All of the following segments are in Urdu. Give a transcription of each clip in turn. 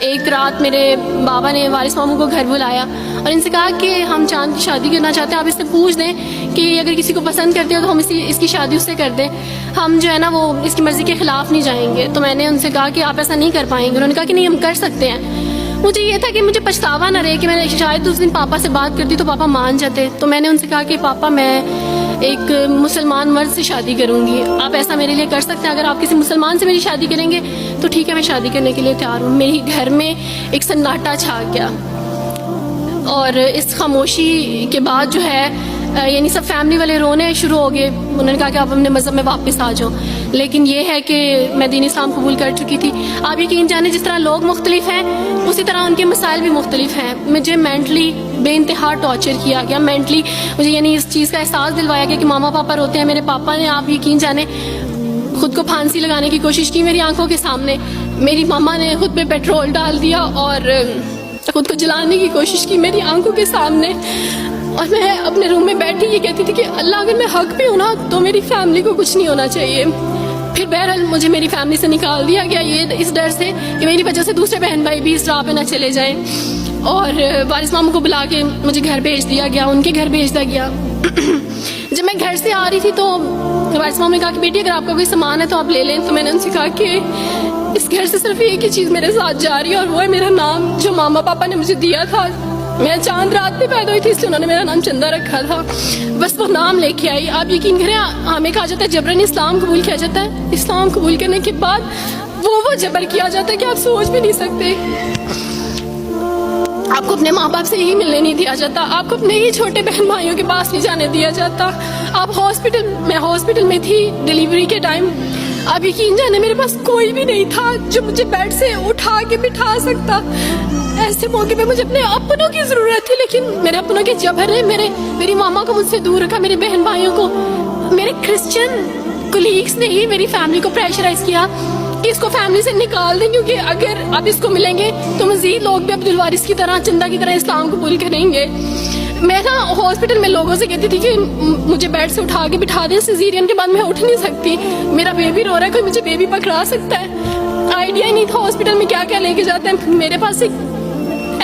ایک رات میرے بابا نے وارث ماموں کو گھر بلایا اور ان سے کہا کہ ہم چاند کی شادی کرنا چاہتے ہیں, آپ اس سے پوچھ دیں کہ اگر کسی کو پسند کرتے ہو تو ہم اس کی شادی اس سے کر دیں, ہم جو ہے نا وہ اس کی مرضی کے خلاف نہیں جائیں گے. تو میں نے ان سے کہا کہ آپ ایسا نہیں کر پائیں گے. انہوں نے کہا کہ نہیں, ہم کر سکتے ہیں. مجھے یہ تھا کہ مجھے پچھتاوا نہ رہے کہ میں نے شاید اس دن پاپا سے بات کرتی تو پاپا مان جاتے. تو میں نے ان سے کہا کہ پاپا میں ایک مسلمان مرد سے شادی کروں گی, آپ ایسا میرے لیے کر سکتے ہیں؟ اگر آپ کسی مسلمان سے میری شادی کریں گے تو ٹھیک ہے, میں شادی کرنے کے لیے تیار ہوں. میری گھر میں ایک سناٹا چھا گیا اور اس خاموشی کے بعد جو ہے یعنی سب فیملی والے رونے شروع ہو گئے. انہوں نے کہا کہ آپ اپنے مذہب میں واپس آ جاؤ. لیکن یہ ہے کہ میں دین اسلام قبول کر چکی تھی. آپ یقین جانیں جس طرح لوگ مختلف ہیں اسی طرح ان کے مسائل بھی مختلف ہیں. مجھے مینٹلی بے انتہا ٹارچر کیا گیا. مینٹلی مجھے یعنی اس چیز کا احساس دلوایا گیا کہ ماما پاپا روتے ہیں. میرے پاپا نے آپ یقین جانیں خود کو پھانسی لگانے کی کوشش کی میری آنکھوں کے سامنے. میری ماما نے خود پہ پیٹرول ڈال دیا اور خود کو جلانے کی کوشش کی میری آنکھوں کے سامنے. اور میں اپنے روم میں بیٹھی یہ کہتی تھی کہ اللہ اگر میں حق پہ ہوں نا تو میری فیملی کو کچھ نہیں ہونا چاہیے. پھر بہرحال مجھے میری فیملی سے نکال دیا گیا یہ اس ڈر سے کہ میری وجہ سے دوسرے بہن بھائی بھی اس راہ پہ نہ چلے جائیں. اور وارث ماموں کو بلا کے مجھے گھر بھیج دیا گیا, ان کے گھر بھیج دیا گیا. جب میں گھر سے آ رہی تھی تو وارث ماموں نے کہا کہ بیٹی اگر آپ کا کوئی سامان ہے تو آپ لے لیں. تو میں نے ان سے کہا کہ اس گھر سے صرف ایک ہی چیز میرے ساتھ جا رہی ہے اور وہ ہے میرا نام جو ماما پاپا نے مجھے دیا تھا. میں چاند رات میں پیدا ہوئی تھی اس لیے انہوں نے میرا نام چندہ رکھا تھا. بس وہ نام لے کے آئی. آپ یقین کریں ہمیں کہا جاتا ہے جبرن اسلام قبول کیا جاتا ہے. اسلام قبول کرنے کے بعد وہ جبر کیا جاتا ہے کہ آپ سوچ بھی نہیں سکتے. آپ کو اپنے ماں باپ سے ہی ملنے نہیں دیا جاتا, آپ کو اپنے ہی چھوٹے بہن بھائیوں کے پاس نہیں جانے دیا جاتا. آپ ہاسپٹل میں تھی ڈیلیوری کے ٹائم. آپ یقین جانے میرے پاس کوئی بھی نہیں تھا جو مجھے بیڈ سے اٹھا کے بٹھا سکتا. ایسے موقع پہ مجھے اپنے اپنوں کی ضرورت تھی, لیکن میرے اپنوں کے جبر نے میری ماما کو مجھ سے دور رکھا. میرے بہن بھائیوں کو, میرے کرسچن کولیگس نے ہی میری فیملی کو پریشرائز کیا کہ اس کو فیملی سے نکال دیں, کیونکہ اگر آپ اس کو ملیں گے تو مزید لوگ بھی عبدالوارث کی طرح چندہ کی طرح اسلام قبول کریں گے. میں نا ہاسپٹل میں لوگوں سے کہتی تھی کہ مجھے بیڈ سے اٹھا کے بٹھا دیں, سیزیرین کے بعد میں اٹھ نہیں سکتی, میرا بیبی رو رہا ہے, کوئی مجھے بیبی پکڑا سکتا ہے. آئیڈیا ہی نہیں تھا ہاسپٹل میں کیا کیا لے کے جاتے ہیں. میرے پاس ایک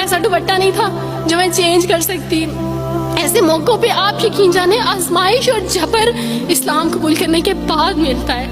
ایسا دوپٹہ نہیں تھا جو میں چینج کر سکتی. ایسے موقعوں پہ آپ یقین جانے آزمائش اور جبر اسلام قبول کرنے کے بعد ملتا ہے.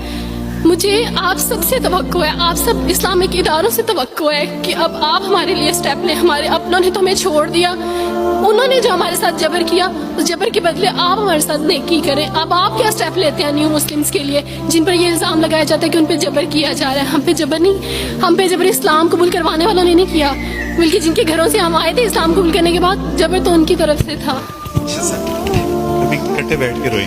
مجھے آپ سب سے توقع ہے, آپ سب اسلامک اداروں سے توقع ہے کہ اب آپ ہمارے لیے سٹیپ لیں. ہمارے اپنوں نے تو ہمیں چھوڑ دیا, انہوں نے جو ہمارے ساتھ جبر کیا اس جبر کے بدلے آپ ہمارے ساتھ نیکی کریں. اب آپ کیا سٹیپ لیتے ہیں نیو مسلمز کے لیے جن پر یہ الزام لگایا جاتا ہے کہ ان پہ جبر کیا جا رہا ہے؟ ہم پہ جبر نہیں, ہم پہ جبر اسلام قبول کروانے والوں نے نہیں کیا, بلکہ جن کے گھروں سے ہم آئے تھے اسلام قبول کرنے کے بعد جبر تو ان کی طرف سے تھا. ابھی کٹے بیٹھ کے روئی